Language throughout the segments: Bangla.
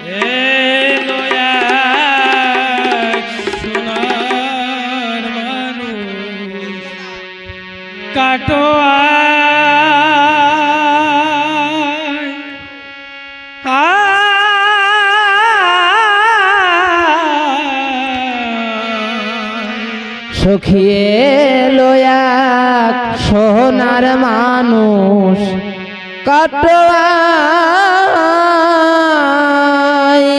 এলো এক সোনার মানুষ কাটোয়া সখী এলো এক সোনার মানুষ কাটোয়ায়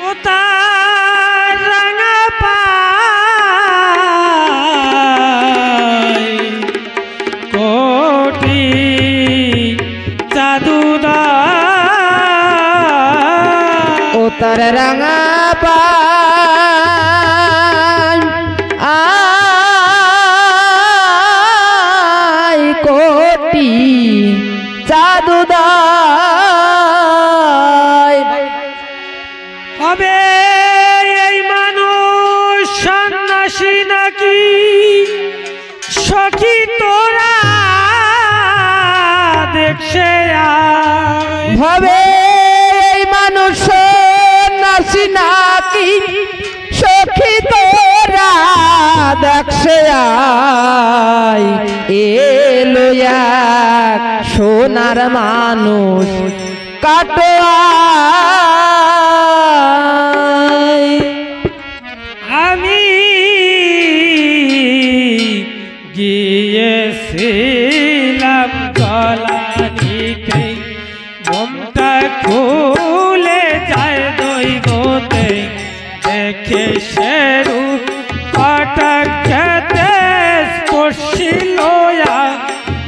ও তার রাঙা পায় কোটি জাদুদা ও তার রাঙা পায় কোটি জাদুদায় হবে এই মানুষ সন্ন্যাসী নাকি সখী তোরা দেখছে ভাবে এই মানুষ সন্ন্যাসী নাকি সখী তোরা দেখছে এলো এক সোনার মানুষ কাটোয়ায় আমি গিয়েছিলাম গলানিতে মমতা খুলে যায় দৈবতে দেখে সেরু পাটা খেতে স্পর্শিল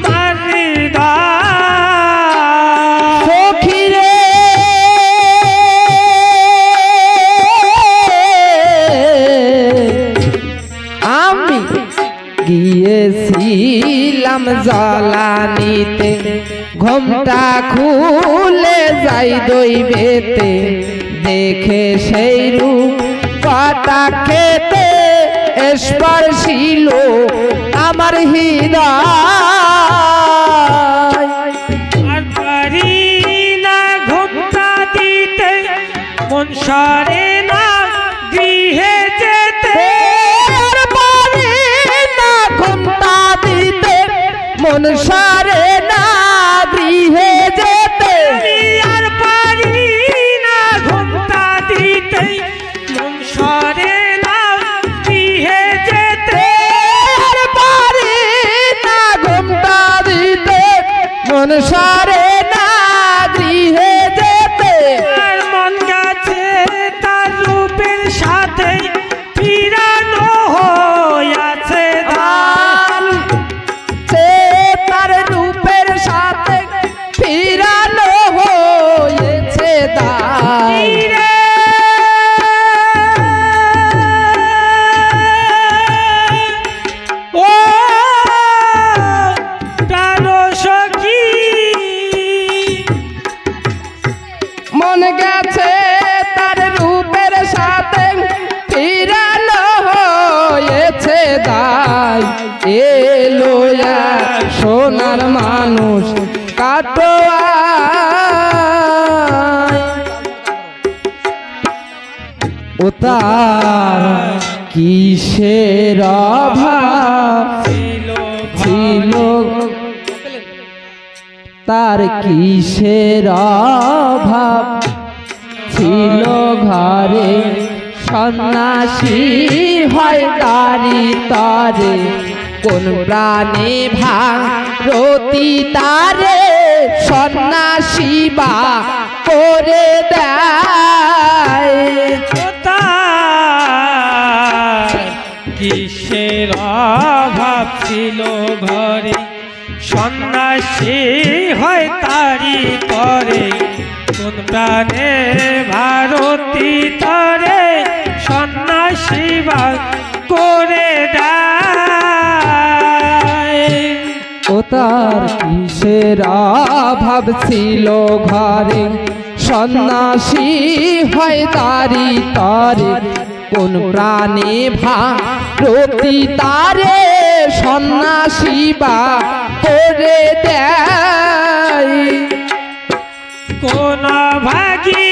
মারিদা সখীরে আমি গিয়েছিলাম জ্বালানিতে ঘোমটা খুলে যাই দইবেতে দেখে সেই রূপ পাটা খেতে স্পর্শিল আমার হৃদয় আর পারি না ঘুমটা দিতে মন সারে না গৃহে যেতে আর পারি না ঘোমটা দিতে মন সারে না গৃহে যেতে আর পারি না ঘুমটা দিতে মন সারে না গৃহে যেতে আর পারি না ঘোমটা দিতে মন সারে না গৃহে যেতে আর মন গেছে তার রূপের সাথে ফিরানো হইয়াছে ধান সে তার রূপের সাথে ফিরানো হয়েছে দায় রে ও প্রাণ সখী মন গেছে তার রূপের সাথে ফিরানো হয়েছে দায় এলো এক সোনার মানুষ কাটোয়ায় ও তার কিসের অভাব ছিল তার কিসের অভাব ছিল ঘরে সন্ন্যাসী হয় তারি তারে কোন প্রাণে ভারতী তারে সন্ন্যাসী বা করে দেয় কিসের অভাব ছিল ঘরে সন্ন্যাসী হয় তারি করে কোন প্রাণে ভারতী তরে সন্ন্যাসী বা করে দেয় ও তার কিসের অভাব ছিল ঘরে সন্ন্যাসী হয় তারি তরে কোন প্রাণে ভারতী তারে সন্ন্যাসী বা করে দেয় কোন ভাগী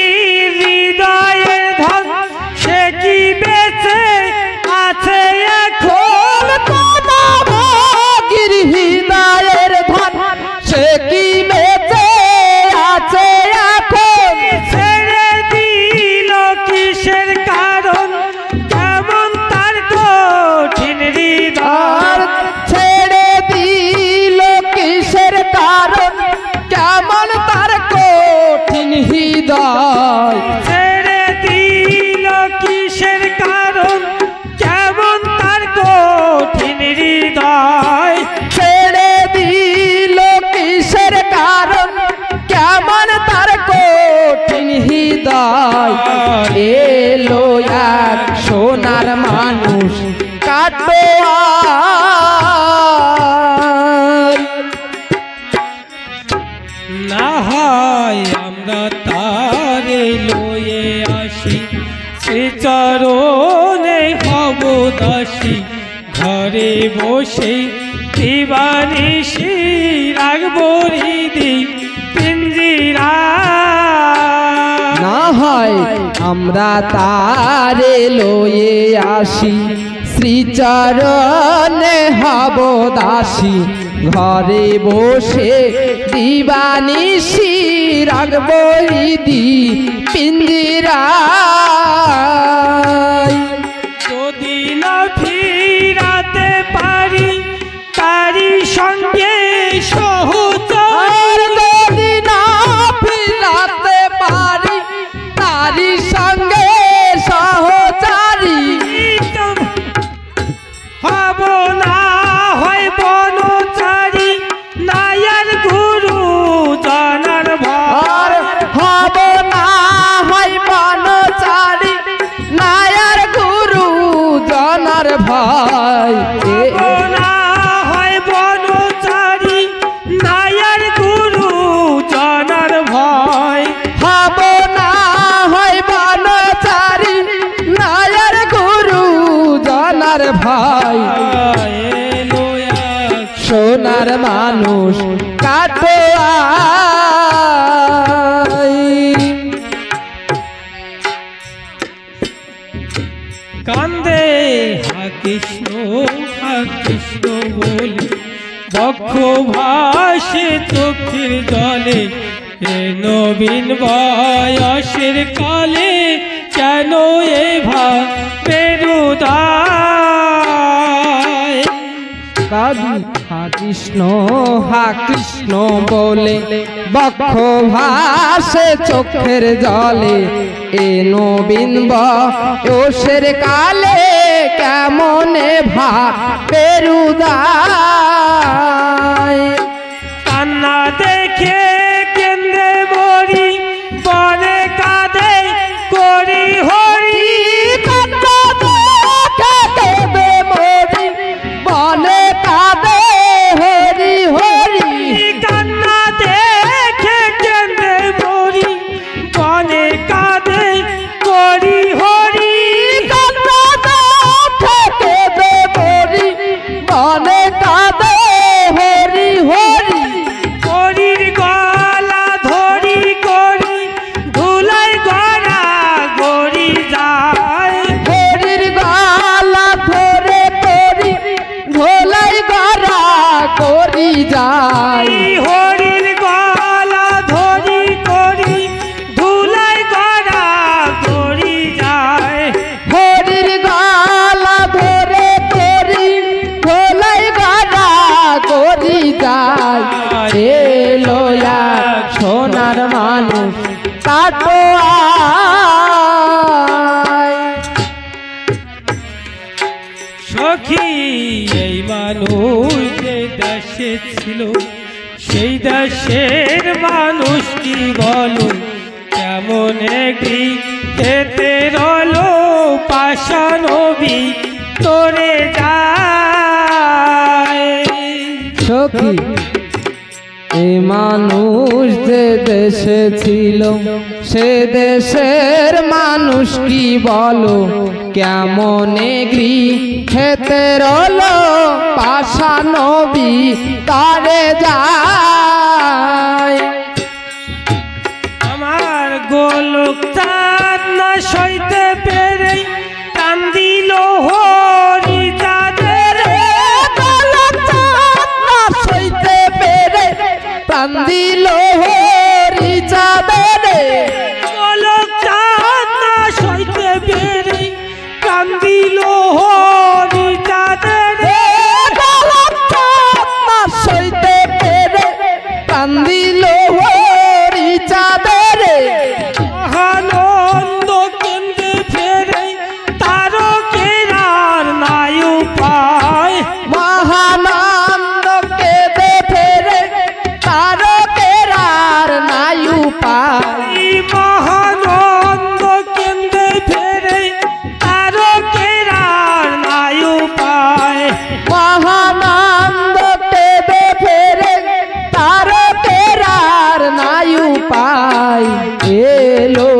ঘরে লয়ে আসি, শ্রীচরণে হব দাসী। ঘরে বসে দিবানিশি রাখবো হৃদি পিঞ্জিরা। না হয় আমরা তারে লয়ে আসি, শ্রীচরণে হব দাসী। ঘরে বসে দিবানিশি রাখবো হৃদি পিঞ্জিরায়। যদি না ফিরাতে পারি তারি সঙ্গে সহচর, যদি না ফিরাতে পারি তারি সঙ্গে সহচারী। হব না হয় বনচারী, নায়ার গুরু জানার ভয়। হব না হয় বনচারী, নায়ার গুরু জনার ভয়। হব না হয় বনচারী, নায়ার গুরু জানার ভয়। হব না হয় বনচারী, নায়ার গুরু জনার ভয়। এলো এক সোনার মানুষ কাটো আয়। কান্দে হা কৃষ্ণ বলে, বক্ষ ভাসে চোখের জলে। এ নবীন বয়সের কালে কেন এ ভাবেরুদায়। কাঁদি হা কৃষ্ণ বলে, বক্ষ ভাসে চোখের জলে। এ নবীন বয়সের কালে কেমনে ভাবেরুদায়। কান্না দেখে কেন্দ্রে মরি, বনে কাঁদে করি হরি। কান্না দেখে কেঁদে মরি, বনে কাঁদে হরি হরি। কান্না দেখে কেন্দ্রে মরি, বনে কাঁদে করি হরি। কান্না দেখে কেঁদে মরি, বনে কাঁদে হরি হরি। হরির গলা ধরি করি, ধুলাই গড়া গড়ি যায়। হরির গলা ধরে করি, ধোলাই গড়া করি যায়। হরির গলা ধরি করি, ধুলাই গড়া গড়ি যায়। হরির গলা ধরে করি, ধোলাই গড়া করি যায়। এলো এক সোনার মানুষ কাটো আয়। সখী এই মানুষ যে দেশে ছিল, সেই দেশের মানুষ কি বলো। কেমন একটি খেতে রলো পাশানবী তোরে যায়। সখী এ মানুষ যে দেশে ছিল, সে দেশের মানুষ কি বলো। কেমনে গৃহেতে রলো পাশানবী তারে যায়। আমার গোলক চাঁদ না সইতে পেরে কান্দিল হরি চাঁদের। গোলক চাঁদ না সইতে পেরে প্রাণ দিল হরি চাঁদের। গোলক চাঁদ না সইতে পেরে কান্দিল হরি চাঁদের। গোলক চাঁদ না সইতে পেরে প্রাণ দিল হরি চাঁদের। মহানন্দ কেন্দ্রে ফেরে তারকেরার নাই উপায়। মহানন্দ কেঁদে ফেরে তারকেরা